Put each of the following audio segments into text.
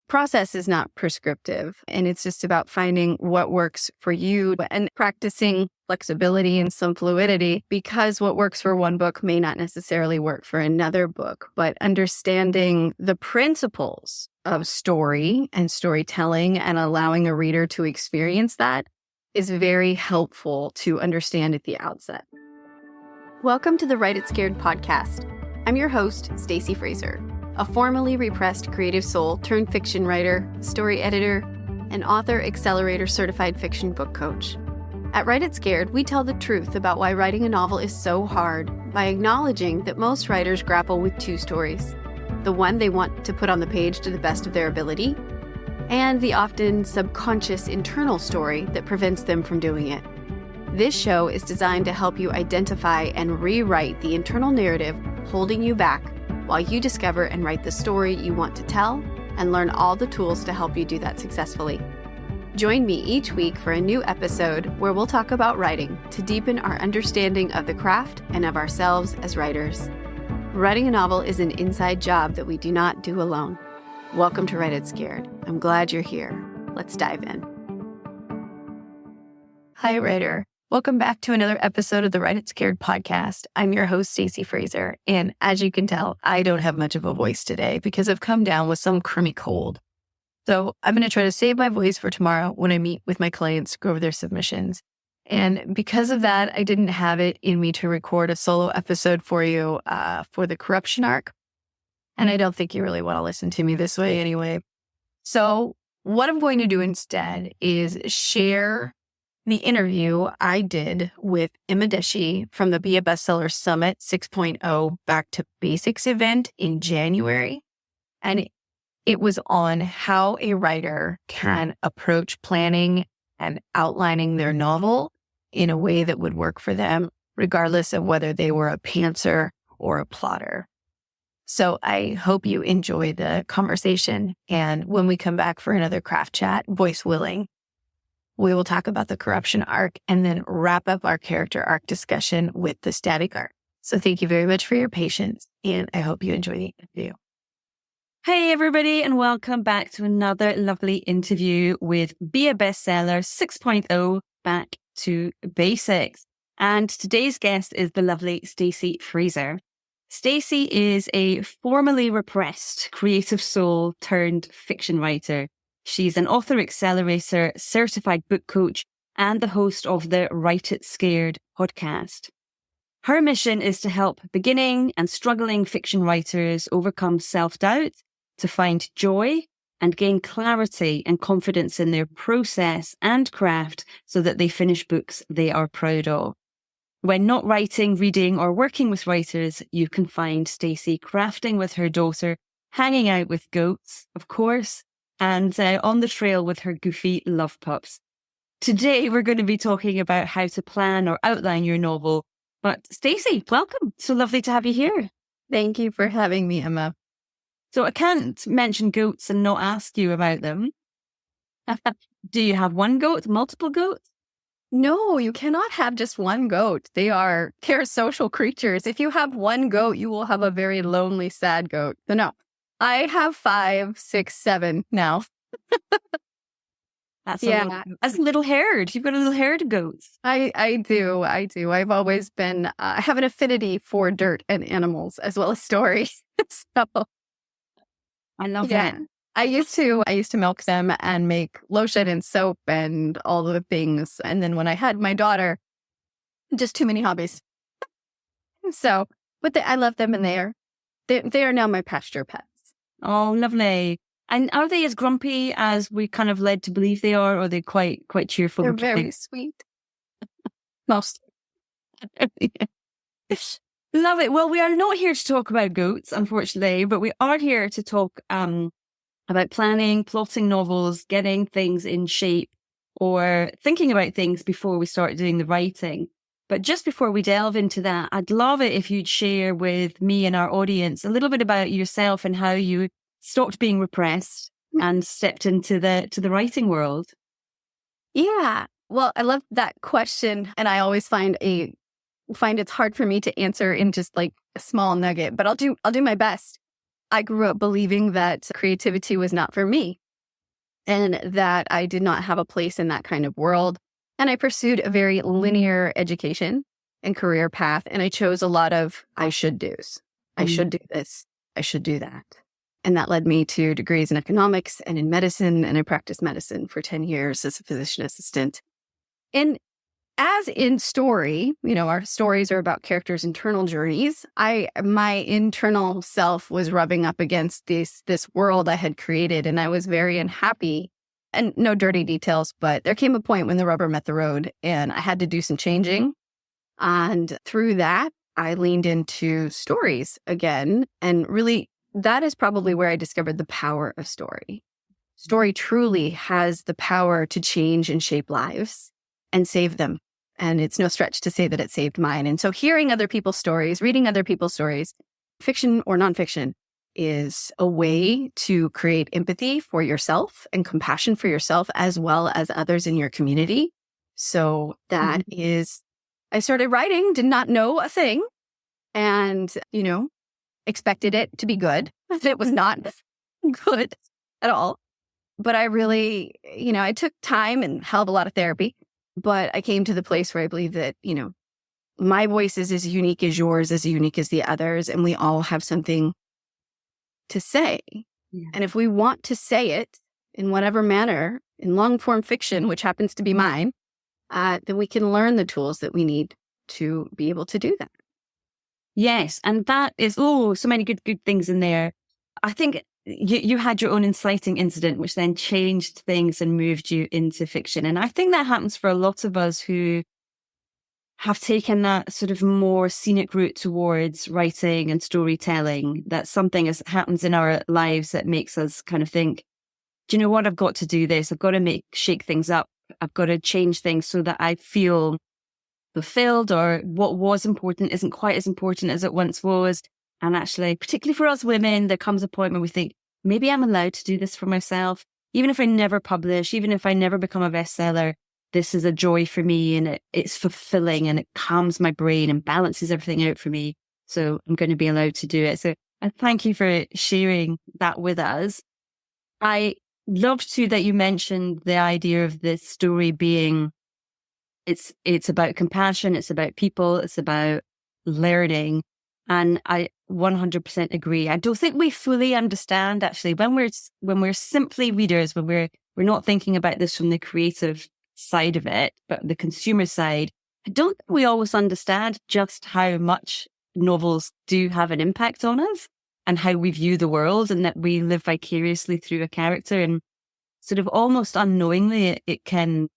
process is not prescriptive, and it's just about finding what works for you and practicing flexibility and some fluidity, because what works for one book may not necessarily work for another book. But understanding the principles of story and storytelling and allowing a reader to experience that is very helpful to understand at the outset. Welcome to the Write It Scared podcast. I'm your host, Stacey Fraser, a formerly repressed creative soul turned fiction writer, story editor, and author accelerator certified fiction book coach. At Write It Scared, we tell the truth about why writing a novel is so hard by acknowledging that most writers grapple with two stories: the one they want to put on the page to the best of their ability, and the often subconscious internal story that prevents them from doing it. This show is designed to help you identify and rewrite the internal narrative holding you back while you discover and write the story you want to tell and learn all the tools to help you do that successfully. Join me each week for a new episode where we'll talk about writing to deepen our understanding of the craft and of ourselves as writers. Writing a novel is an inside job that we do not do alone. Welcome to Write It Scared. I'm glad you're here. Let's dive in. Hi, writer. Welcome back to another episode of the Write It Scared podcast. I'm your host, Stacey Fraser, and as you can tell, I don't have much of a voice today because I've come down with some crummy cold. So I'm going to try to save my voice for tomorrow when I meet with my clients to go over their submissions. And because of that, I didn't have it in me to record a solo episode for you for the corruption arc. And I don't think you really want to listen to me this way anyway. So what I'm going to do instead is share the interview I did with Emma Dashie from the Be a Bestseller Summit 6.0 Back to Basics event in January. And it was on how a writer can approach planning and outlining their novel in a way that would work for them, regardless of whether they were a pantser or a plotter. So I hope you enjoy the conversation. And when we come back for another craft chat, voice willing, we will talk about the corruption arc and then wrap up our character arc discussion with the static arc. So thank you very much for your patience, and I hope you enjoy the interview. Hey, everybody, and welcome back to another lovely interview with Be a Bestseller 6.0 Back to Basics. And today's guest is the lovely Stacey Fraser. Stacey is a formerly repressed creative soul turned fiction writer. She's an author accelerator, certified book coach, and the host of the Write It Scared podcast. Her mission is to help beginning and struggling fiction writers overcome self-doubt, to find joy, and gain clarity and confidence in their process and craft so that they finish books they are proud of. When not writing, reading, or working with writers, you can find Stacey crafting with her daughter, hanging out with goats, of course, and on the trail with her goofy love pups. Today, we're going to be talking about how to plan or outline your novel. But Stacey, welcome. So lovely to have you here. Thank you for having me, Emma. So I can't mention goats and not ask you about them. Do you have one goat, multiple goats? No, you cannot have just one goat. They're social creatures. If you have one goat, you will have a very lonely, sad goat. So no. I have 5, 6, 7 now. That's a little herd. You've got a little herd of goats. I do. I've always been, I have an affinity for dirt and animals as well as stories. So I love that. I used to milk them and make lotion and soap and all the things. And then when I had my daughter, just too many hobbies. So, but I love them, and they are now my pasture pets. Oh, lovely. And are they as grumpy as we kind of led to believe they are, or are they quite cheerful? They're very sweet. Mostly. Love it. Well, we are not here to talk about goats, unfortunately, but we are here to talk about planning, plotting novels, getting things in shape, or thinking about things before we start doing the writing. But just before we delve into that, I'd love it if you'd share with me and our audience a little bit about yourself and how you stopped being repressed and stepped into the writing world. Yeah. Well, I love that question. And I always find it's hard for me to answer in just like a small nugget, but I'll do my best. I grew up believing that creativity was not for me and that I did not have a place in that kind of world. And I pursued a very linear education and career path. And I chose a lot of I should do's. I should do this. I should do that. And that led me to degrees in economics and in medicine. And I practiced medicine for 10 years as a physician assistant. And as in story, our stories are about characters' internal journeys. My internal self was rubbing up against this world I had created, and I was very unhappy. And no dirty details, but there came a point when the rubber met the road, and I had to do some changing. And through that, I leaned into stories again, and really, that is probably where I discovered the power of story. Story truly has the power to change and shape lives and save them. And it's no stretch to say that it saved mine. And so hearing other people's stories, reading other people's stories, fiction or nonfiction, is a way to create empathy for yourself and compassion for yourself as well as others in your community. So that is, I started writing, did not know a thing, and, expected it to be good. It was not good at all. But I really, I took time and hell of a lot of therapy. But I came to the place where I believe that, my voice is as unique as yours, as unique as the others, and we all have something to say. Yeah. And if we want to say it in whatever manner, in long form fiction, which happens to be mine, then we can learn the tools that we need to be able to do that. Yes. And that is, so many good things in there. I think you had your own inciting incident, which then changed things and moved you into fiction. And I think that happens for a lot of us who have taken that sort of more scenic route towards writing and storytelling. That something happens in our lives that makes us kind of think, do you know what? I've got to do this. I've got to shake things up. I've got to change things so that I feel fulfilled, or what was important isn't quite as important as it once was. And actually, particularly for us women, there comes a point where we think, maybe I'm allowed to do this for myself. Even if I never publish, even if I never become a bestseller, this is a joy for me, and it's fulfilling, and it calms my brain and balances everything out for me. So I'm going to be allowed to do it. So thank you for sharing that with us. I loved too that you mentioned the idea of this story being, it's about compassion, it's about people, it's about learning. And I 100% agree. I don't think we fully understand, actually, when we're simply readers, when we're not thinking about this from the creative side of it, but the consumer side. I don't think we always understand just how much novels do have an impact on us and how we view the world, and that we live vicariously through a character, and sort of almost unknowingly it can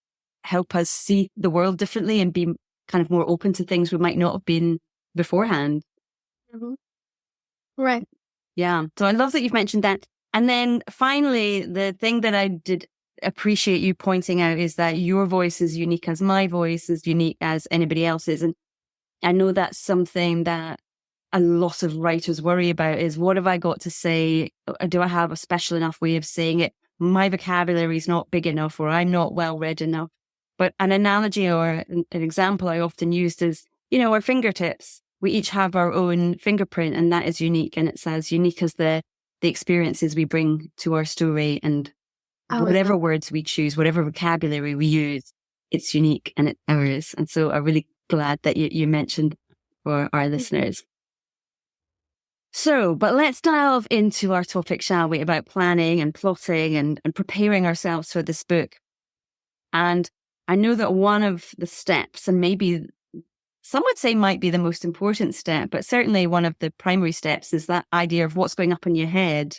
help us see the world differently and be kind of more open to things we might not have been beforehand. Mm-hmm. Right. Yeah. So I love that you've mentioned that. And then finally, the thing that I did appreciate you pointing out is that your voice is unique as my voice, is unique as anybody else's. And I know that's something that a lot of writers worry about, is what have I got to say? Do I have a special enough way of saying it? My vocabulary is not big enough, or I'm not well read enough. But an analogy or an example I often used is, our fingertips. We each have our own fingerprint, and that is unique. And it's as unique as the experiences we bring to our story, and whatever words we choose, whatever vocabulary we use, it's unique and it's ours. And so I'm really glad that you mentioned for our listeners. So, but let's delve into our topic, shall we, about planning and plotting and preparing ourselves for this book. And I know that one of the steps, and maybe some would say might be the most important step, but certainly one of the primary steps, is that idea of what's going up in your head,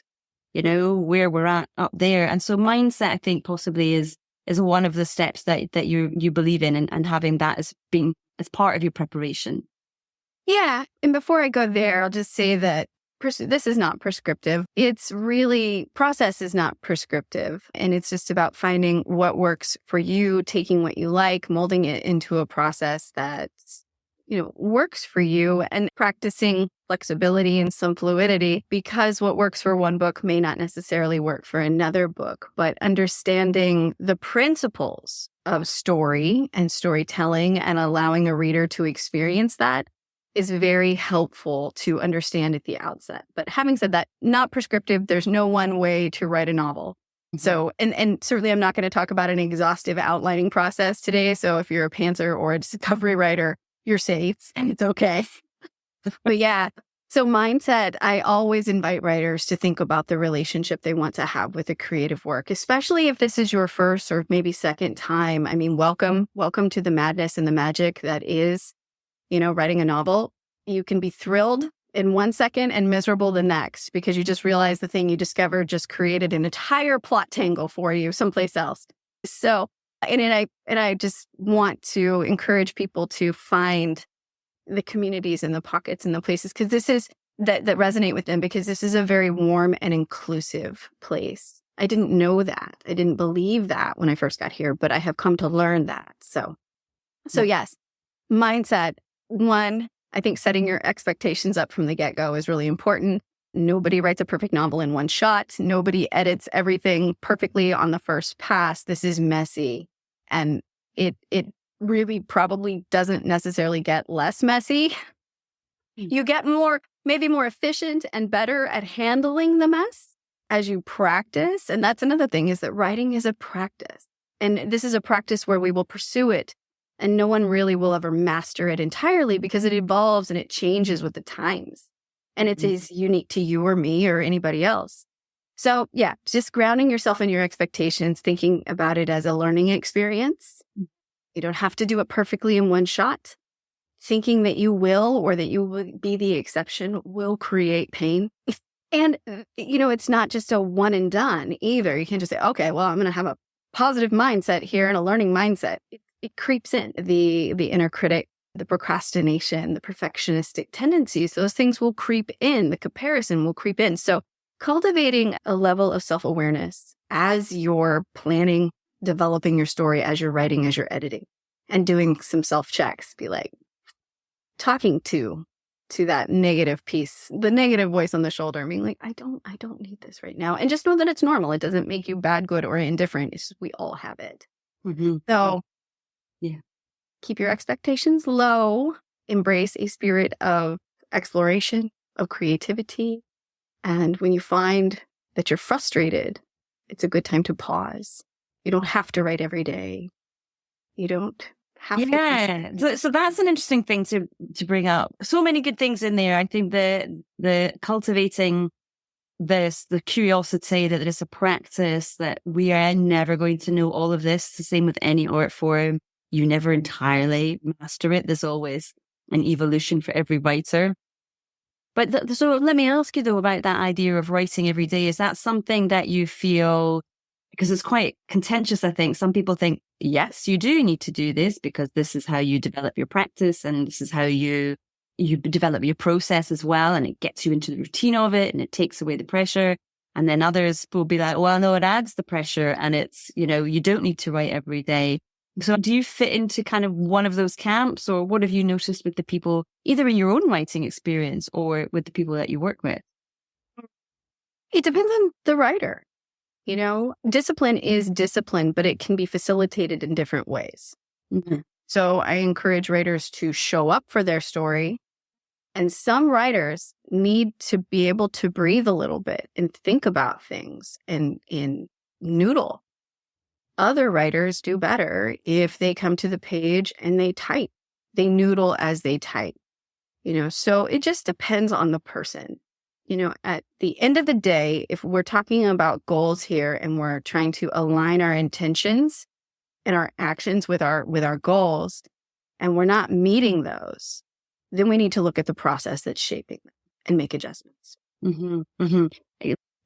where we're at up there. And so mindset, I think, possibly is one of the steps that you believe in, and having that as being as part of your preparation. Yeah. And before I go there, I'll just say that this is not prescriptive. It's really, process is not prescriptive. And it's just about finding what works for you, taking what you like, molding it into a process that, works for you, and practicing flexibility and some fluidity, because what works for one book may not necessarily work for another book. But understanding the principles of story and storytelling and allowing a reader to experience that is very helpful to understand at the outset. But having said that, not prescriptive. There's no one way to write a novel. So, and certainly I'm not going to talk about an exhaustive outlining process today. So if you're a pantser or a discovery writer, you're safe and it's okay. But yeah, so mindset, I always invite writers to think about the relationship they want to have with a creative work, especially if this is your first or maybe second time. I mean, welcome to the madness and the magic that is, writing a novel. You can be thrilled in 1 second and miserable the next because you just realize the thing you discovered just created an entire plot tangle for you someplace else. So, and I just want to encourage people to find the communities and the pockets and the places because this is that resonate with them because this is a very warm and inclusive place. I didn't know that. I didn't believe that when I first got here, but I have come to learn that. So yes, mindset. One, I think setting your expectations up from the get-go is really important. Nobody writes a perfect novel in one shot. Nobody edits everything perfectly on the first pass. This is messy. And it really probably doesn't necessarily get less messy. You get maybe more efficient and better at handling the mess as you practice. And that's another thing is that writing is a practice. And this is a practice where we will pursue it. And no one really will ever master it entirely because it evolves and it changes with the times. And it's as unique to you or me or anybody else. So yeah, just grounding yourself in your expectations, thinking about it as a learning experience. You don't have to do it perfectly in one shot. Thinking that you will or that you will be the exception will create pain. And, it's not just a one and done either. You can't just say, okay, well, I'm going to have a positive mindset here and a learning mindset. It creeps in the inner critic, the procrastination, the perfectionistic tendencies. Those things will creep in. The comparison will creep in. So cultivating a level of self-awareness as you're planning, developing your story, as you're writing, as you're editing, and doing some self-checks, be like talking to that negative piece, the negative voice on the shoulder, being like, I don't need this right now. And just know that it's normal. It doesn't make you bad, good, or indifferent. It's just, we all have it. So yeah. Keep your expectations low, embrace a spirit of exploration, of creativity. And when you find that you're frustrated, it's a good time to pause. You don't have to write every day. You don't have to. Yeah. So that's an interesting thing to bring up. So many good things in there. I think the cultivating the curiosity that it's a practice, that we are never going to know all of this. It's the same with any art form. You never entirely master it. There's always an evolution for every writer. But so let me ask you though about that idea of writing every day. Is that something that you feel, because it's quite contentious, I think. Some people think, yes, you do need to do this because this is how you develop your practice and this is how you develop your process as well. And it gets you into the routine of it and it takes away the pressure. And then others will be like, well, no, it adds the pressure and it's, you don't need to write every day. So do you fit into kind of one of those camps, or what have you noticed with the people, either in your own writing experience or with the people that you work with? It depends on the writer. Discipline is discipline, but it can be facilitated in different ways. So I encourage writers to show up for their story. And some writers need to be able to breathe a little bit and think about things and noodle. Other writers do better if they come to the page and they type. They noodle as they type. So it just depends on the person. At the end of the day, if we're talking about goals here and we're trying to align our intentions and our actions with our goals, and we're not meeting those, then we need to look at the process that's shaping them and make adjustments.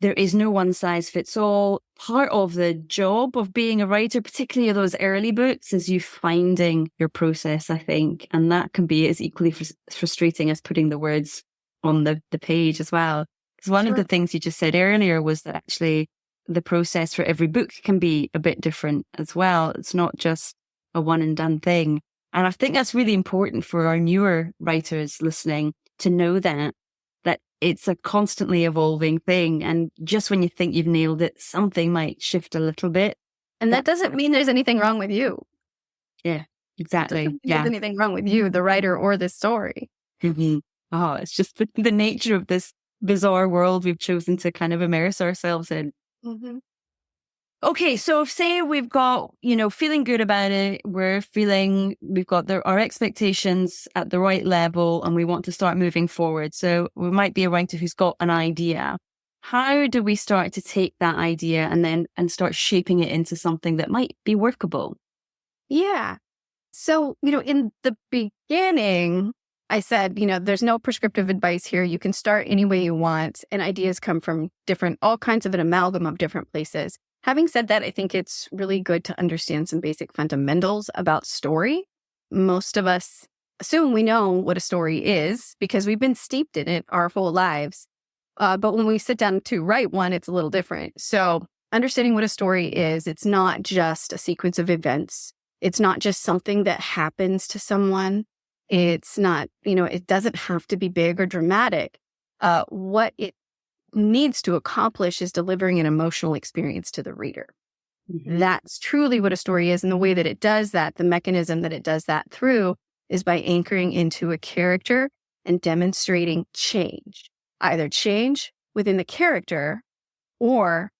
There is no one size fits all. Part of the job of being a writer, particularly those early books, is you finding your process, I think. And that can be as equally frustrating as putting the words on the page as well. Because one of the things you just said earlier was that actually the process for every book can be a bit different as well. It's not just a one and done thing. And I think that's really important for our newer writers listening to know that it's a constantly evolving thing. And just when you think you've nailed it, something might shift a little bit. And that doesn't mean there's anything wrong with you. Yeah, exactly. There's anything wrong with you, the writer or the story. Mhm. Oh, it's just the nature of this bizarre world we've chosen to kind of immerse ourselves in. Mhm. Okay, so if say we've got, feeling good about it, we've got our expectations at the right level and we want to start moving forward. So we might be a writer who's got an idea. How do we start to take that idea and start shaping it into something that might be workable? Yeah. So, in the beginning, I said, there's no prescriptive advice here. You can start any way you want, and ideas come from all kinds of an amalgam of different places. Having said that, I think it's really good to understand some basic fundamentals about story. Most of us assume we know what a story is because we've been steeped in it our whole lives. But when we sit down to write one, it's a little different. So, understanding what a story is, it's not just a sequence of events. It's not just something that happens to someone. It's not, it doesn't have to be big or dramatic. What it needs to accomplish is delivering an emotional experience to the reader. Mhm. That's truly what a story is. And the way that it does that, the mechanism that it does that through, is by anchoring into a character and demonstrating change, either change within the character or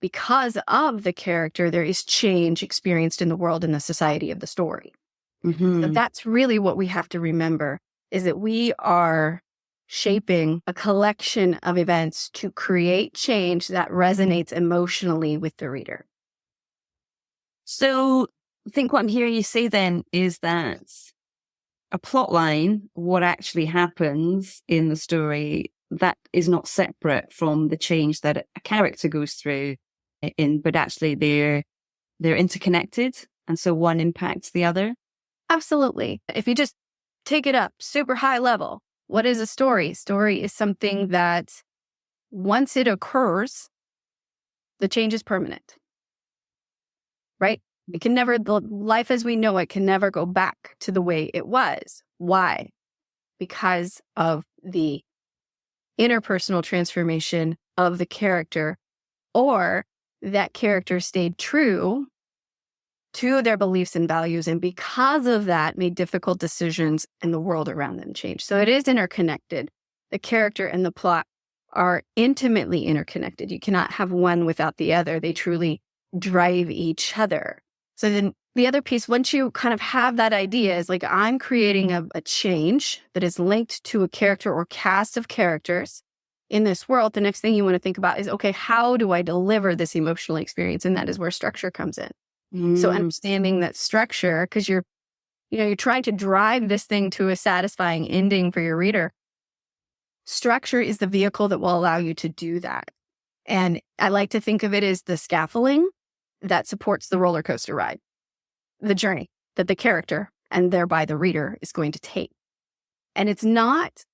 because of the character, there is change experienced in the world and the society of the story. So Mhm. that's really what we have to remember, is that we are shaping a collection of events to create change that resonates emotionally with the reader. So I think what I'm hearing you say then is that a plot line, what actually happens in the story, that is not separate from the change that a character goes through but actually they're interconnected. And so one impacts the other. Absolutely. If you just take it up super high level, what is a story? Story is something that once it occurs, the change is permanent, right? It can never, the life as we know it can never go back to the way it was. Why? Because of the interpersonal transformation of the character, or that character stayed true to their beliefs and values, and because of that made difficult decisions and the world around them changed. So it is interconnected. The character and the plot are intimately interconnected. You cannot have one without the other. They truly drive each other. So then the other piece, once you kind of have that idea, is like, I'm creating a change that is linked to a character or cast of characters in this world. The next thing you want to think about is, okay, how do I deliver this emotional experience? And that is where structure comes in. So understanding that structure, because you're trying to drive this thing to a satisfying ending for your reader. Structure is the vehicle that will allow you to do that. And I like to think of it as the scaffolding that supports the roller coaster ride, the journey that the character and thereby the reader is going to take. And it's not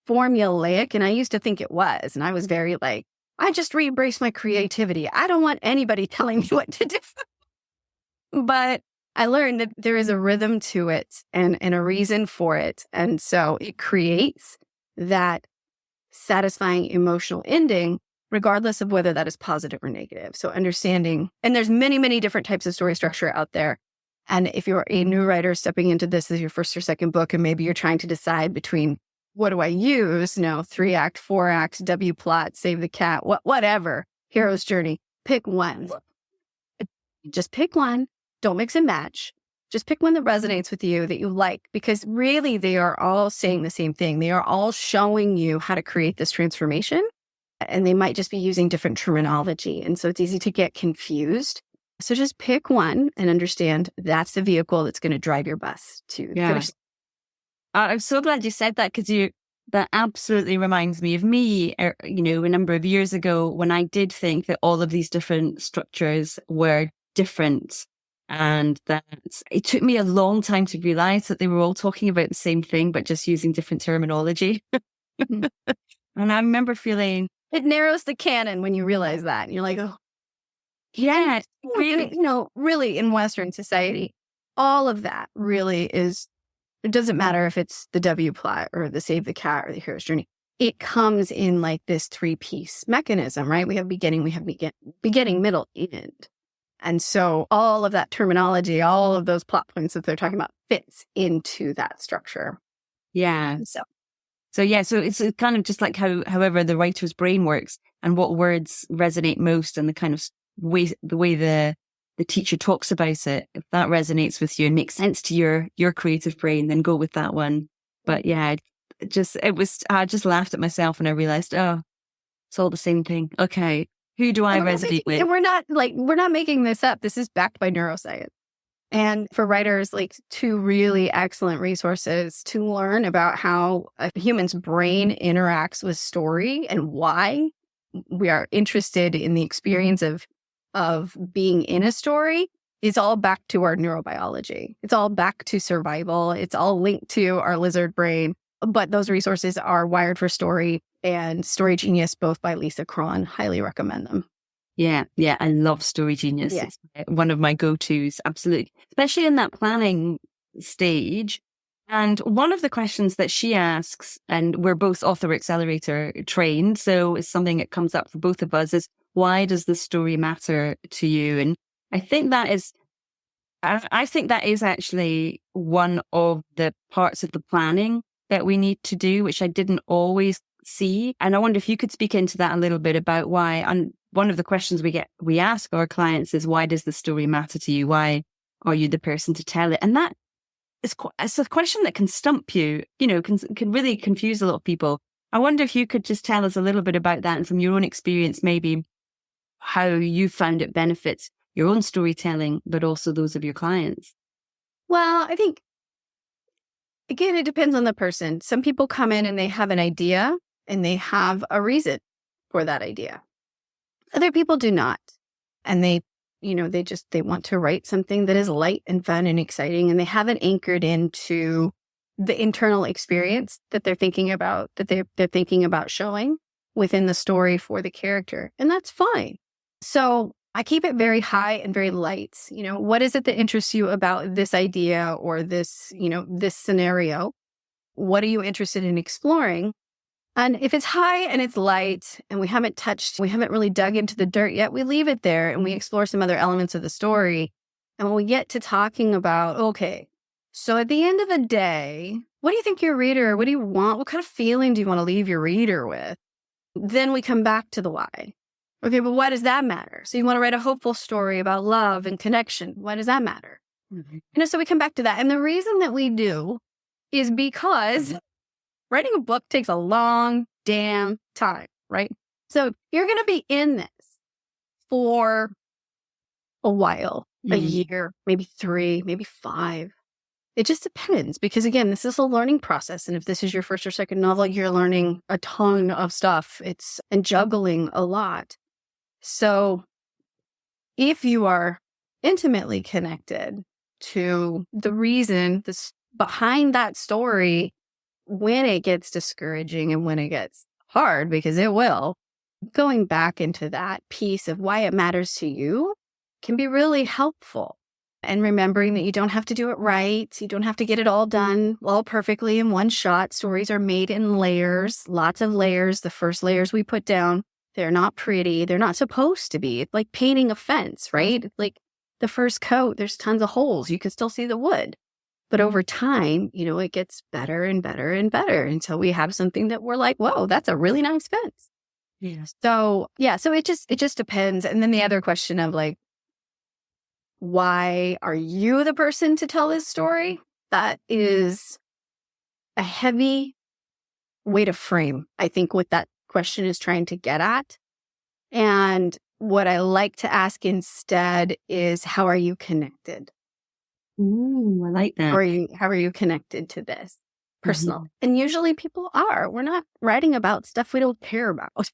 formulaic. And I used to think it was. And I was very like, I just re-embrace my creativity. I don't want anybody telling me what to do. But I learned that there is a rhythm to it and a reason for it. And so it creates that satisfying emotional ending, regardless of whether that is positive or negative. So understanding, and there's many, many different types of story structure out there. And if you're a new writer stepping into this as your first or second book, and maybe you're trying to decide between what do I use, 3-act, 4-act, W plot, save the cat, whatever, hero's journey, pick one. Just pick one. Don't mix and match. Just pick one that resonates with you, that you like, because really they are all saying the same thing. They are all showing you how to create this transformation, and they might just be using different terminology. And so it's easy to get confused. So just pick one and understand that's the vehicle that's going to drive your bus to the finish. I'm so glad you said that, because that absolutely reminds me of me, a number of years ago when I did think that all of these different structures were different. And that it took me a long time to realize that they were all talking about the same thing, but just using different terminology. Mhm. And I remember feeling, It narrows the canon when you realize that. And you're like, oh, yeah, really, really in Western society, all of that really is, it doesn't matter if it's the W plot or the Save the Cat or the hero's journey. It comes in like this 3-piece mechanism, right? We have beginning, middle, end. And so all of that terminology, all of those plot points that they're talking about fits into that structure. yeah. So So yeah, so it's kind of just like however the writer's brain works and what words resonate most and the kind of the way the teacher talks about it. If that resonates with you and makes sense to your creative brain, then go with that one. But yeah, I just laughed at myself and I realized, oh, it's all the same thing. Okay, who do I resonate with? And we're not making this up. This is backed by neuroscience. And for writers, like, two really excellent resources to learn about how a human's brain interacts with story and why we are interested in the experience of being in a story is all back to our neurobiology. It's all back to survival. It's all linked to our lizard brain. But those resources are Wired for Story and Story Genius, both by Lisa Cron. Highly recommend them. Yeah, I love Story Genius. Yeah. It's one of my go-tos, absolutely. Especially in that planning stage. And one of the questions that she asks, and we're both Author Accelerator trained, so it's something that comes up for both of us, is why does the story matter to you? And I think that is actually one of the parts of the planning that we need to do, which I didn't always see. And I wonder if you could speak into that a little bit about why. And one of the questions we ask our clients is, why does the story matter to you? Why are you the person to tell it? And that is it's a question that can stump you, can really confuse a lot of people. I wonder if you could just tell us a little bit about that and from your own experience, maybe how you found it benefits your own storytelling, but also those of your clients. Well, I think, again, it depends on the person. Some people come in and they have an idea and they have a reason for that idea. Other people do not. And they want to write something that is light and fun and exciting, and they haven't anchored into the internal experience that they're thinking about, they're thinking about showing within the story for the character. And that's fine. So I keep it very high and very light. What is it that interests you about this idea or this, this scenario? What are you interested in exploring? And if it's high and it's light and we haven't really dug into the dirt yet, we leave it there and we explore some other elements of the story. And when we get to talking about, okay, so at the end of the day, what do you think your reader, what do you want? What kind of feeling do you want to leave your reader with? Then we come back to the why. Okay, but why does that matter? So you want to write a hopeful story about love and connection. Why does that matter? Mm-hmm. So we come back to that. And the reason that we do is because writing a book takes a long damn time, right? So you're going to be in this for a while, a year, maybe 3, maybe 5. It just depends, because again, this is a learning process. And if this is your first or second novel, you're learning a ton of stuff. And juggling a lot. So if you are intimately connected to the reason behind that story, when it gets discouraging and when it gets hard, because it will, going back into that piece of why it matters to you can be really helpful. And remembering that you don't have to do it right. You don't have to get it all done all perfectly in one shot. Stories are made in layers, lots of layers. The first layers we put down, they're not pretty. They're not supposed to be. It's like painting a fence, right? Like the first coat, there's tons of holes. You can still see the wood. But over time, it gets better and better and better until we have something that we're like, whoa, that's a really nice fence. Yeah. So it just depends. And then the other question of like, why are you the person to tell this story? That is a heavy way to frame, I think, what that question is trying to get at. And what I like to ask instead is, how are you connected? Ooh, I like that. How are you connected to this? Personal. Mm-hmm. And usually people are. We're not writing about stuff we don't care about.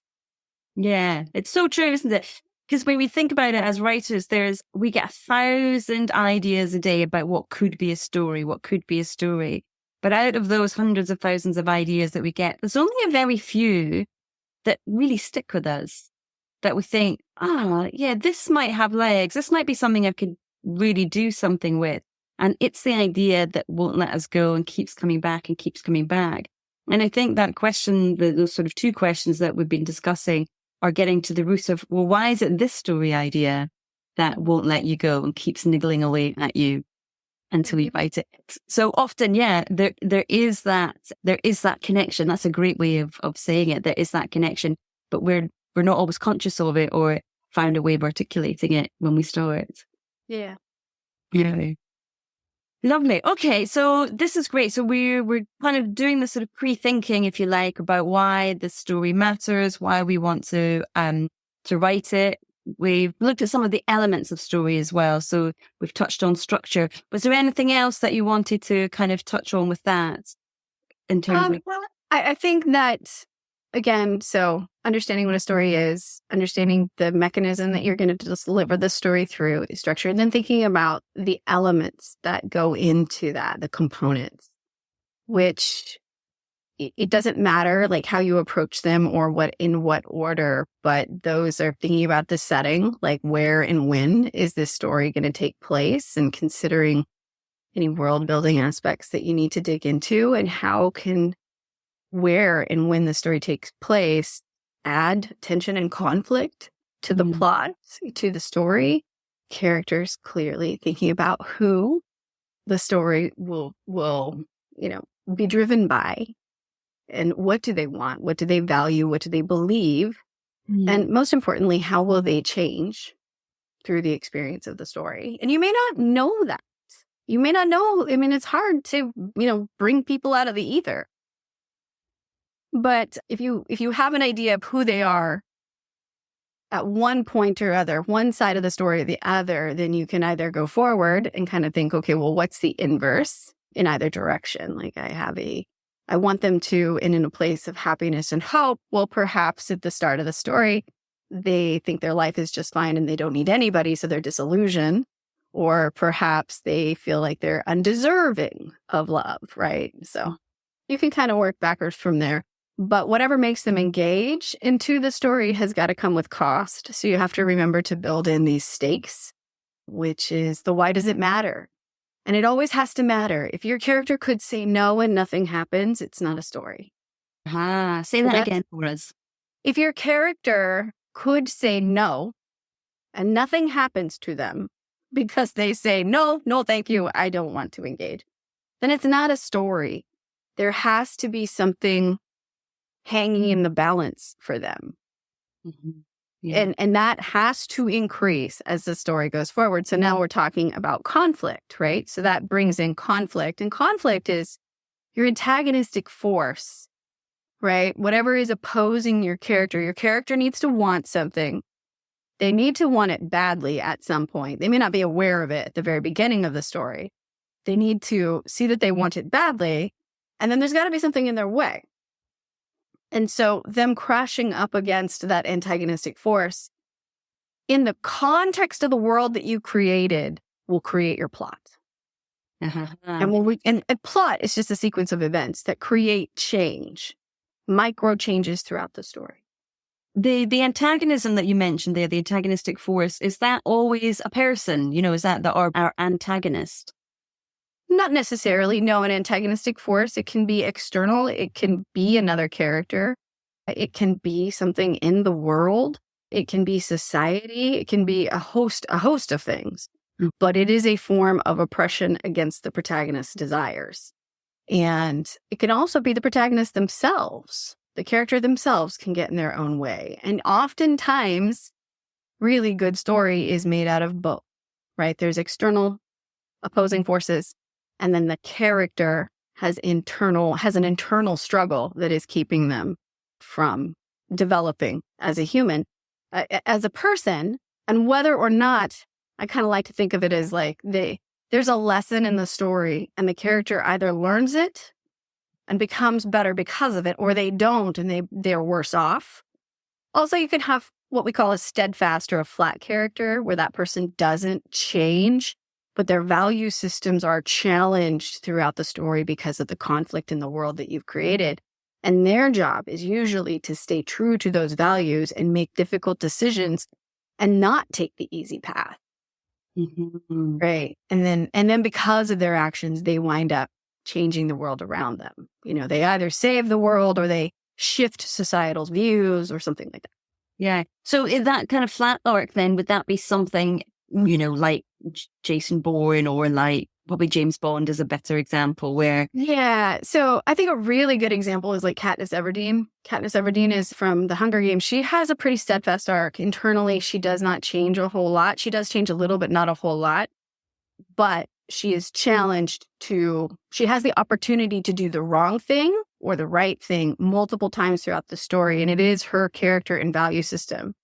Yeah, it's so true, isn't it? Because when we think about it as writers, we get 1,000 ideas a day about what could be a story. But out of those hundreds of thousands of ideas that we get, there's only a very few that really stick with us, that we think, yeah, this might have legs. This might be something I could really do something with. And it's the idea that won't let us go and keeps coming back and keeps coming back. And I think that question, those sort of 2 questions that we've been discussing, are getting to the root of, well, why is it this story idea that won't let you go and keeps niggling away at you? until you write it. So often, yeah, there is that connection. That's a great way of saying it. There is that connection, but we're not always conscious of it or find a way of articulating it when we start. Yeah. Yeah. Lovely. Okay, so this is great. So we're kind of doing this sort of pre-thinking, if you like, about why the story matters, why we want to write it. We've looked at some of the elements of story as well. So we've touched on structure. Was there anything else that you wanted to kind of touch on with that in terms of? Well, I think that, again, so understanding what a story is, understanding the mechanism that you're going to deliver the story through is structure, and then thinking about the elements that go into that, the components, which it doesn't matter like how you approach them or in what order, but those are thinking about the setting, like where and when is this story going to take place, and considering any world building aspects that you need to dig into, and how can where and when the story takes place add tension and conflict to the plot, to the story. Characters clearly thinking about who the story will be driven by, and what do they want, what do they value, what do they believe, and most importantly, how will they change through the experience of the story. And you may not know that. You may not know. I mean, it's hard to bring people out of the ether. But if you have an idea of who they are at one point or other, one side of the story or the other, then you can either go forward and kind of think, okay, well, what's the inverse in either direction? Like I want them to, and in a place of happiness and hope. Well, perhaps at the start of the story, they think their life is just fine and they don't need anybody, so they're disillusioned. Or perhaps they feel like they're undeserving of love, right? So you can kind of work backwards from there. But whatever makes them engage into the story has got to come with cost. So you have to remember to build in these stakes, which is the why does it matter? And it always has to matter. If your character could say no and nothing happens, it's not a story. Say that again for us. If your character could say no and nothing happens to them because they say, no, thank you, I don't want to engage, then it's not a story. There has to be something hanging in the balance for them. Yeah. And that has to increase as the story goes forward. So now we're talking about conflict, right? So that brings in conflict. And conflict is your antagonistic force, right? Whatever is opposing your character needs to want something. They need to want it badly at some point. They may not be aware of it at the very beginning of the story. They need to see that they want it badly. And then there's got to be something in their way. And so them crashing up against that antagonistic force in the context of the world that you created will create your plot. And a plot is just a sequence of events that create change, micro changes throughout the story. The antagonism that you mentioned there, the antagonistic force, is that always a person? Is that our antagonist? Not necessarily. No, an antagonistic force, it can be external. It can be another character. It can be something in the world. It can be society. It can be a host of things. But it is a form of oppression against the protagonist's desires. And it can also be the protagonist themselves. The character themselves can get in their own way. And oftentimes, really good story is made out of both, right? There's external opposing forces. And then the character has an internal struggle that is keeping them from developing as a human, as a person. And whether or not, I kind of like to think of it as like there's a lesson in the story and the character either learns it and becomes better because of it, or they don't and they're worse off. Also, you could have what we call a steadfast or a flat character where that person doesn't change, but their value systems are challenged throughout the story because of the conflict in the world that you've created. And their job is usually to stay true to those values and make difficult decisions and not take the easy path. Right. And then because of their actions, they wind up changing the world around them. They either save the world or they shift societal views or something like that. Yeah. So is that kind of flat arc then, would that be something, like Jason Bourne or like probably James Bond is a better example where. Yeah. So I think a really good example is like Katniss Everdeen. Katniss Everdeen is from the Hunger Games. She has a pretty steadfast arc. Internally, she does not change a whole lot. She does change a little, but not a whole lot. But she is challenged she has the opportunity to do the wrong thing or the right thing multiple times throughout the story. And it is her character and value system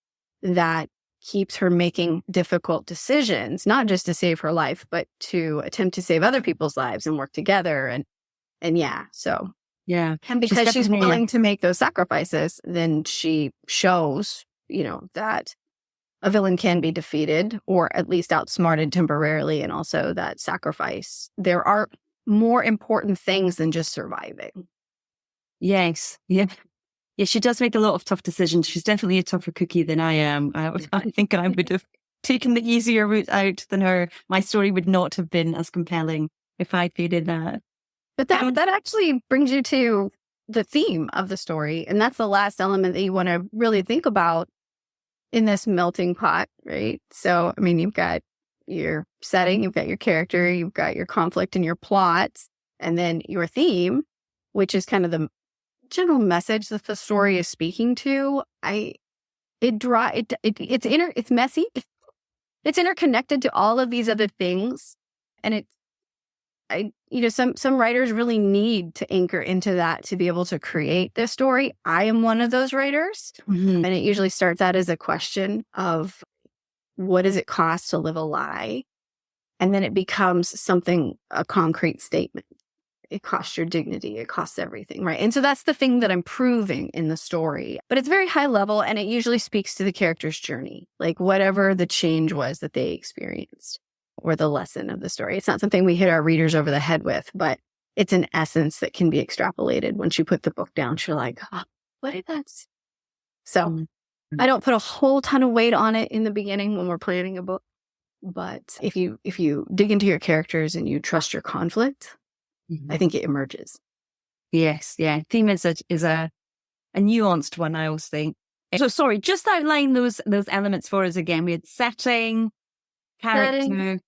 that keeps her making difficult decisions, not just to save her life, but to attempt to save other people's lives and work together. And yeah, so. Yeah. And because she's willing to make those sacrifices, then she shows, that a villain can be defeated or at least outsmarted temporarily. And also that sacrifice. There are more important things than just surviving. Yes. Yeah. Yeah, she does make a lot of tough decisions. She's definitely a tougher cookie than I am. I think I would have taken the easier route out than her. My story would not have been as compelling if I did that. But that actually brings you to the theme of the story. And that's the last element that you want to really think about in this melting pot, right? So, I mean, you've got your setting, you've got your character, you've got your conflict and your plot, and then your theme, which is kind of the general message that the story is speaking to. It's messy. It's interconnected to all of these other things, and some writers really need to anchor into that to be able to create this story. I am one of those writers, and it usually starts out as a question of what does it cost to live a lie, and then it becomes a concrete statement. It costs your dignity. It costs everything, right? And so that's the thing that I'm proving in the story. But it's very high level, and it usually speaks to the character's journey, like whatever the change was that they experienced or the lesson of the story. It's not something we hit our readers over the head with, but it's an essence that can be extrapolated. Once you put the book down, you're like, what did that say? So I don't put a whole ton of weight on it in the beginning when we're planning a book. But if you dig into your characters and you trust your conflict, I think it emerges. Yes, yeah. Theme is a nuanced one, I always think. So sorry, just outline those elements for us again. We had setting, character,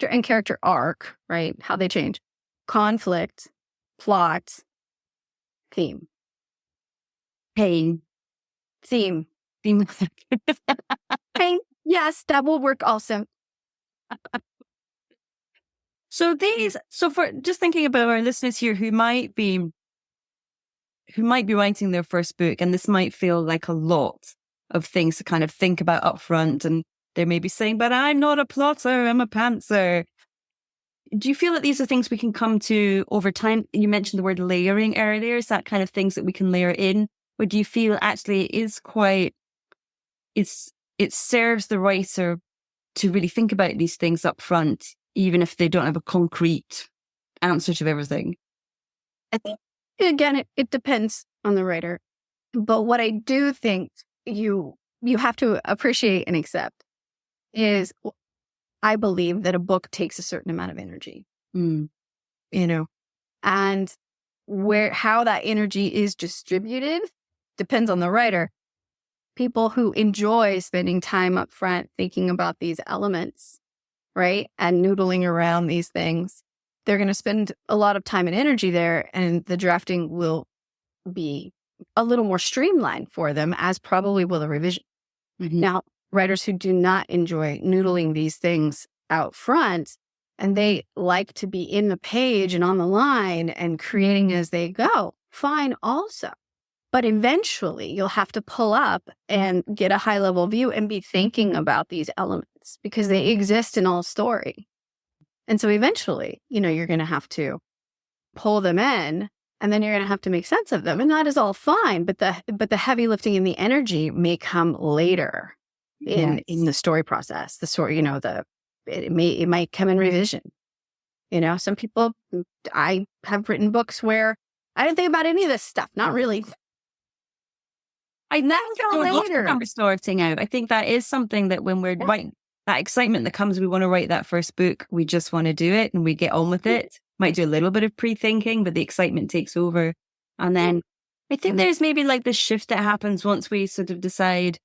and character arc, right? How they change. Conflict, plot, theme. Pain. Theme. Pain. Yes, that will work also. So for just thinking about our listeners here who might be writing their first book, and this might feel like a lot of things to kind of think about up front, and they may be saying, but I'm not a plotter, I'm a pantser. Do you feel that these are things we can come to over time? You mentioned the word layering earlier. Is that kind of things that we can layer in? Or do you feel actually it serves the writer to really think about these things up front, even if they don't have a concrete answer to everything? I think, again, it depends on the writer. But what I do think you have to appreciate and accept is I believe that a book takes a certain amount of energy, and how that energy is distributed depends on the writer. People who enjoy spending time up front thinking about these elements, right, and noodling around these things, they're going to spend a lot of time and energy there, and the drafting will be a little more streamlined for them, as probably will the revision. Now, writers who do not enjoy noodling these things out front, and they like to be in the page and on the line and creating as they go, fine also. But eventually you'll have to pull up and get a high level view and be thinking about these elements because they exist in all story. And so eventually, you're going to have to pull them in, and then you're going to have to make sense of them. And that is all fine. But the heavy lifting and the energy may come later in the story process. The story, it might come in revision. Some people, I have written books where I didn't think about any of this stuff. Not really. I starting out. I think that is something that when we're writing, that excitement that comes, we want to write that first book. We just want to do it and we get on with it. Might do a little bit of pre-thinking, but the excitement takes over. And then I think there's maybe like this shift that happens once we sort of decide,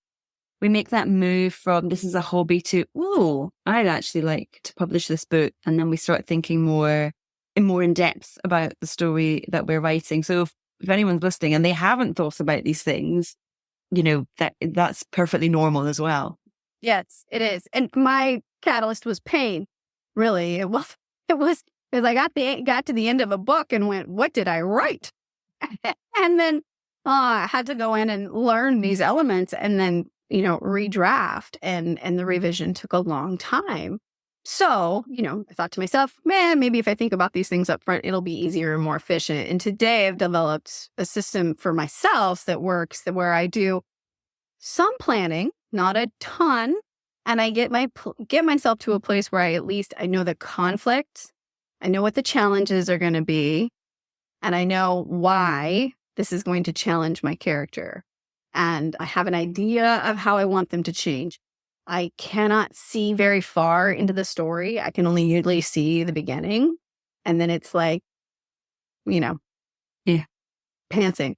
we make that move from this is a hobby to, oh, I'd actually like to publish this book. And then we start thinking more in depth about the story that we're writing. So if anyone's listening and they haven't thought about these things, that's perfectly normal as well. Yes, it is. And my catalyst was pain. Really, it was because I got to the end of a book and went, what did I write? And then I had to go in and learn these elements and then, redraft. And the revision took a long time. So, I thought to myself, man, maybe if I think about these things up front, it'll be easier and more efficient. And today I've developed a system for myself that works where I do some planning, not a ton. And I get myself to a place where I know the conflict. I know what the challenges are going to be. And I know why this is going to challenge my character. And I have an idea of how I want them to change. I cannot see very far into the story. I can only usually see the beginning. And then it's like, pantsing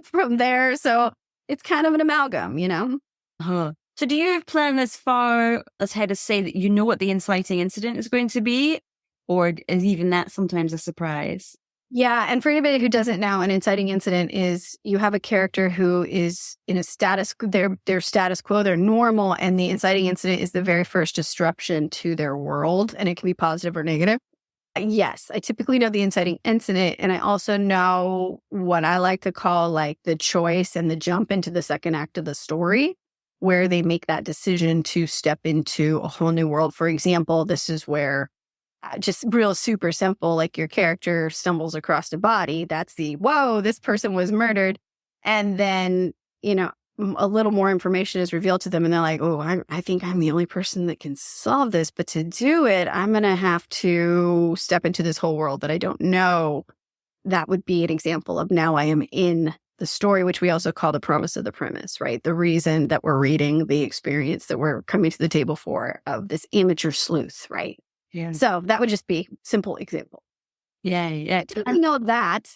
from there. So it's kind of an amalgam, Uh-huh. So do you plan as far ahead as say that you know what the inciting incident is going to be? Or is even that sometimes a surprise? Yeah. And for anybody who doesn't know, an inciting incident is you have a character who is in a their status quo, they're normal. And the inciting incident is the very first disruption to their world. And it can be positive or negative. Yes, I typically know the inciting incident. And I also know what I like to call like the choice and the jump into the second act of the story, where they make that decision to step into a whole new world. For example, this is where just real super simple, like your character stumbles across a body. That's whoa, this person was murdered. And then, a little more information is revealed to them and they're like, oh, I think I'm the only person that can solve this. But to do it, I'm going to have to step into this whole world that I don't know. That would be an example of now I am in the story, which we also call the promise of the premise, right? The reason that we're reading, the experience that we're coming to the table for of this amateur sleuth, right? Yeah. So that would just be simple example. Yeah. I know that.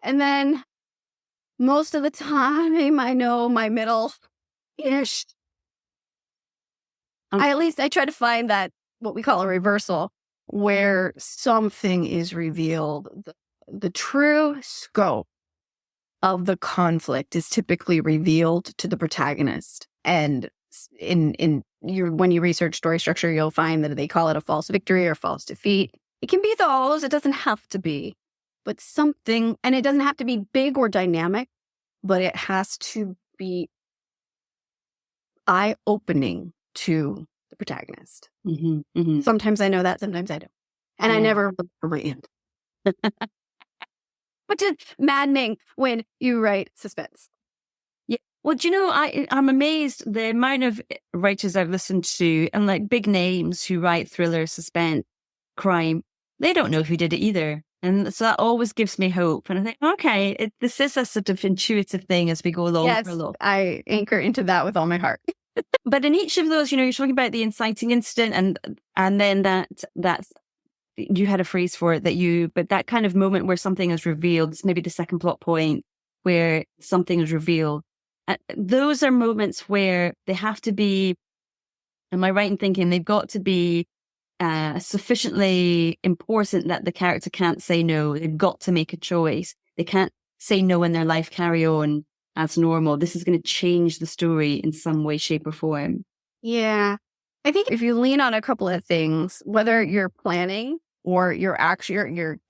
And then most of the time I know my middle-ish. I try to find that what we call a reversal where something is revealed. The true scope of the conflict is typically revealed to the protagonist. And when you research story structure, you'll find that they call it a false victory or false defeat. It can be those. It doesn't have to be. But something, and it doesn't have to be big or dynamic, but it has to be eye-opening to the protagonist. Mm-hmm, mm-hmm. Sometimes I know that, sometimes I don't. And I never look for my end. Which is maddening when you write suspense. Yeah. Well, do you know, I'm amazed the amount of writers I've listened to and like big names who write thriller, suspense, crime. They don't know who did it either. And so that always gives me hope. And I think, okay, this is a sort of intuitive thing as we go along. Yes, I anchor into that with all my heart. But in each of those, you're talking about the inciting incident and then that's, you had a phrase for it but that kind of moment where something is revealed, it's maybe the second plot point where something is revealed. Those are moments where they have to be, am I right in thinking they've got to be sufficiently important that the character can't say no. They've got to make a choice. They can't say no and their life carry on as normal. This is going to change the story in some way, shape, or form. Yeah. I think if you lean on a couple of things, whether you're planning or you're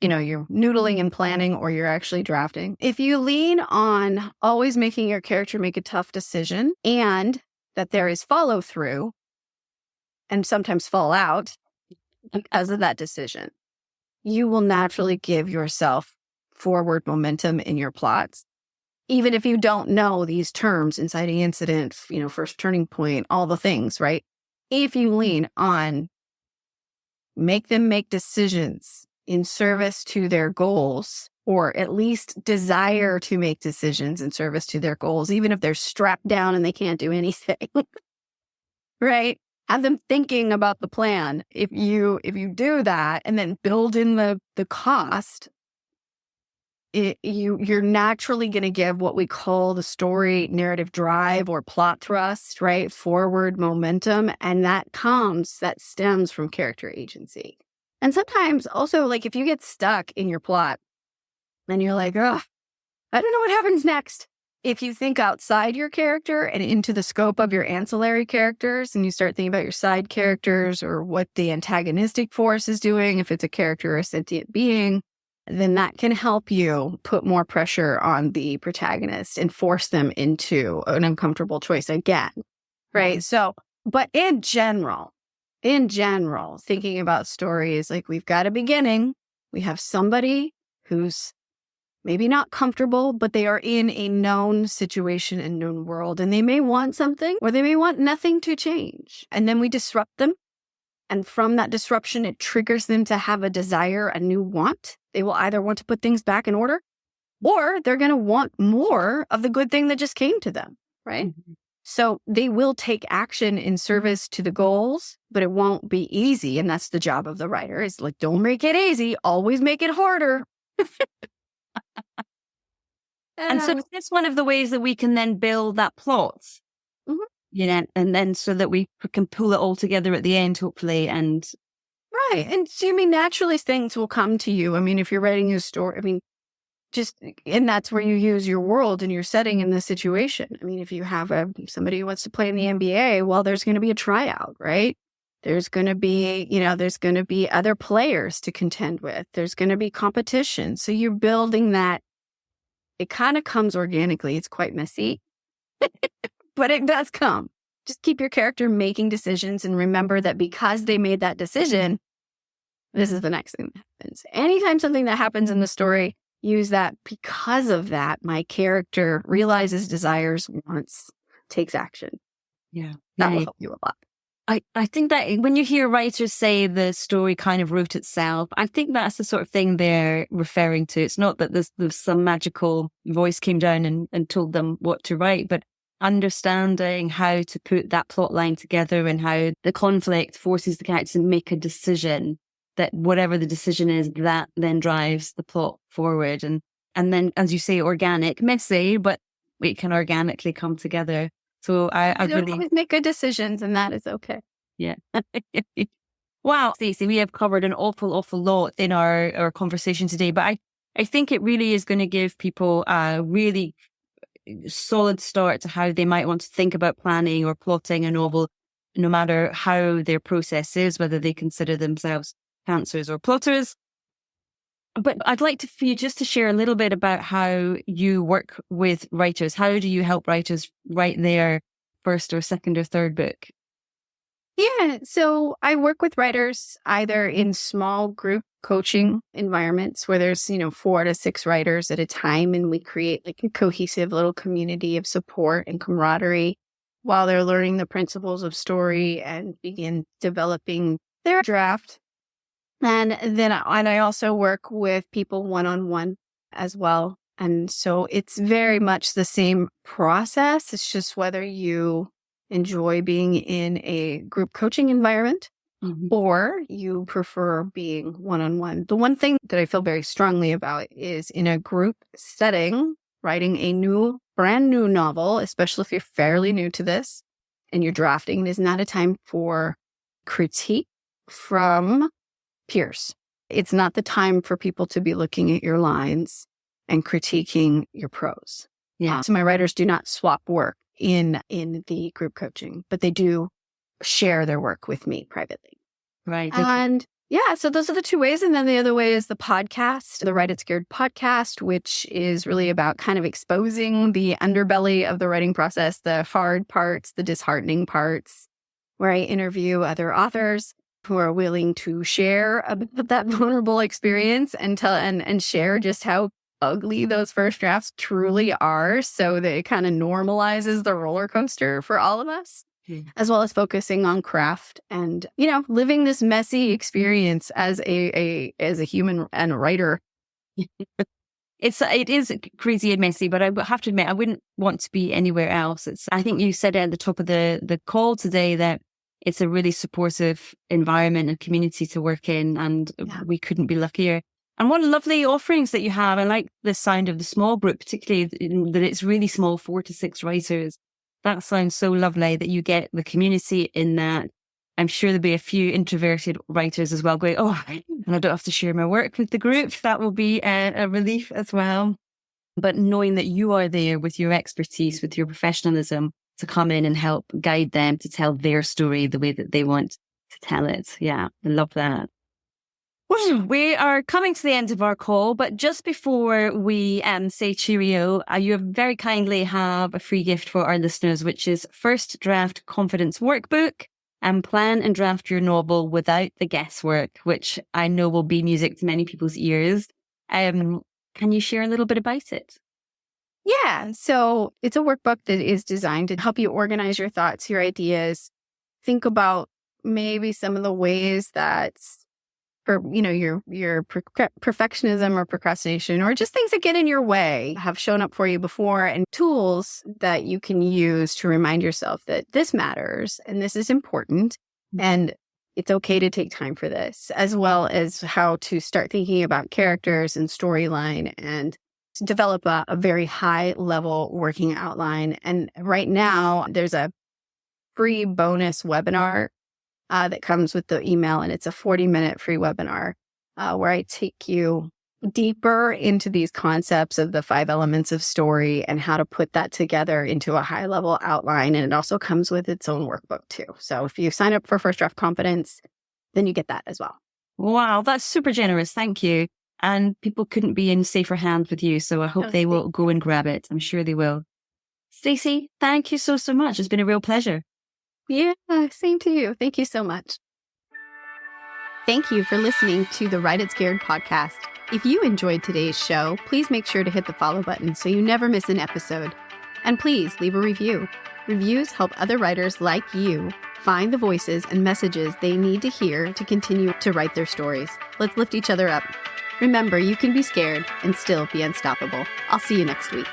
noodling and planning or you're actually drafting, if you lean on always making your character make a tough decision and that there is follow through and sometimes fallout because of that decision, you will naturally give yourself forward momentum in your plots. Even if you don't know these terms, inciting incident, first turning point, all the things, right? If you lean on make them make decisions in service to their goals, or at least desire to make decisions in service to their goals, even if they're strapped down and they can't do anything, right? Have them thinking about the plan. If you do that and then build in the cost, you're naturally going to give what we call the story narrative drive or plot thrust, right? Forward momentum. And that stems from character agency. And sometimes also, like, if you get stuck in your plot and you're like, oh, I don't know what happens next. If you think outside your character and into the scope of your ancillary characters, and you start thinking about your side characters or what the antagonistic force is doing, if it's a character or a sentient being, then that can help you put more pressure on the protagonist and force them into an uncomfortable choice again, right? So, but in general, thinking about stories, like, we've got a beginning, we have somebody who's maybe not comfortable, but they are in a known situation and known world, and they may want something or they may want nothing to change. And then we disrupt them. And from that disruption, it triggers them to have a desire, a new want. They will either want to put things back in order, or they're going to want more of the good thing that just came to them, right? Mm-hmm. So they will take action in service to the goals, but it won't be easy. And that's the job of the writer, is like, don't make it easy, always make it harder. And so it's one of the ways that we can then build that plot, and then so that we can pull it all together at the end, hopefully. And right. And so, naturally things will come to you. If you're writing a story, and that's where you use your world and your setting in the situation. If you have somebody who wants to play in the NBA, well, there's going to be a tryout, right? There's going to be, there's going to be other players to contend with. There's going to be competition. So you're building that. It kind of comes organically. It's quite messy, but it does come. Just keep your character making decisions and remember that because they made that decision, this is the next thing that happens. Anytime something that happens in the story, use that because of that, my character realizes desires, wants, takes action. Yeah. That will help you a lot. I think that when you hear writers say the story kind of wrote itself, I think that's the sort of thing they're referring to. It's not that there's some magical voice came down and told them what to write, but understanding how to put that plot line together and how the conflict forces the characters to make a decision, that whatever the decision is, that then drives the plot forward. And then, as you say, organic, messy, but it can organically come together. So I don't really always make good decisions, and that is okay. Yeah. Wow, Stacey, we have covered an awful lot in our conversation today, but I think it really is going to give people a really solid start to how they might want to think about planning or plotting a novel, no matter how their process is, whether they consider themselves pantsers or plotters. But I'd like for you just to share a little bit about how you work with writers. How do you help writers write their first or second or third book? Yeah, so I work with writers either in small group coaching environments where there's, 4 to 6 writers at a time, and we create like a cohesive little community of support and camaraderie while they're learning the principles of story and begin developing their draft. And then I also work with people one-on-one as well. And so it's very much the same process. It's just whether you enjoy being in a group coaching environment or you prefer being one-on-one. The one thing that I feel very strongly about is in a group setting, writing a brand new novel, especially if you're fairly new to this and you're drafting, is not a time for critique from peers. It's not the time for people to be looking at your lines and critiquing your prose. Yeah. So my writers do not swap work in the group coaching, but they do share their work with me privately. Right. And yeah, so those are the 2 ways. And then the other way is the podcast, the Write It Scared podcast, which is really about kind of exposing the underbelly of the writing process, the hard parts, the disheartening parts, where I interview other authors who are willing to share about that vulnerable experience and share just how ugly those first drafts truly are, so that it kind of normalizes the roller coaster for all of us, as well as focusing on craft and, living this messy experience as a human and a writer. It is crazy and messy, but I have to admit, I wouldn't want to be anywhere else. I think you said at the top of the call today that it's a really supportive environment and community to work in, and we couldn't be luckier. And what lovely offerings that you have. I like the sound of the small group, particularly that it's really small, 4 to 6 writers. That sounds so lovely that you get the community in that. I'm sure there'll be a few introverted writers as well going, oh, and I don't have to share my work with the group. That will be a relief as well. But knowing that you are there with your expertise, with your professionalism to come in and help guide them to tell their story the way that they want to tell it. Yeah, I love that. We are coming to the end of our call, but just before we say cheerio, you very kindly have a free gift for our listeners, which is First Draft Confidence Workbook and Plan and Draft Your Novel Without the Guesswork, which I know will be music to many people's ears. Can you share a little bit about it? Yeah. So it's a workbook that is designed to help you organize your thoughts, your ideas, think about maybe some of the ways that for, your perfectionism or procrastination or just things that get in your way have shown up for you before, and tools that you can use to remind yourself that this matters and this is important and it's okay to take time for this, as well as how to start thinking about characters and storyline and develop a very high level working outline. And right now there's a free bonus webinar that comes with the email, and it's a 40-minute free webinar where I take you deeper into these concepts of the 5 elements of story and how to put that together into a high-level outline. And it also comes with its own workbook too. So if you sign up for First Draft Confidence, then you get that as well. Wow, that's super generous. Thank you. And people couldn't be in safer hands with you, so I hope they will go and grab it. I'm sure they will. Stacey, thank you so much. It's been a real pleasure. Yeah, same to you. Thank you so much. Thank you for listening to the Write It Scared podcast. If you enjoyed today's show, please make sure to hit the follow button so you never miss an episode. And please leave a review. Reviews help other writers like you find the voices and messages they need to hear to continue to write their stories. Let's lift each other up. Remember, you can be scared and still be unstoppable. I'll see you next week.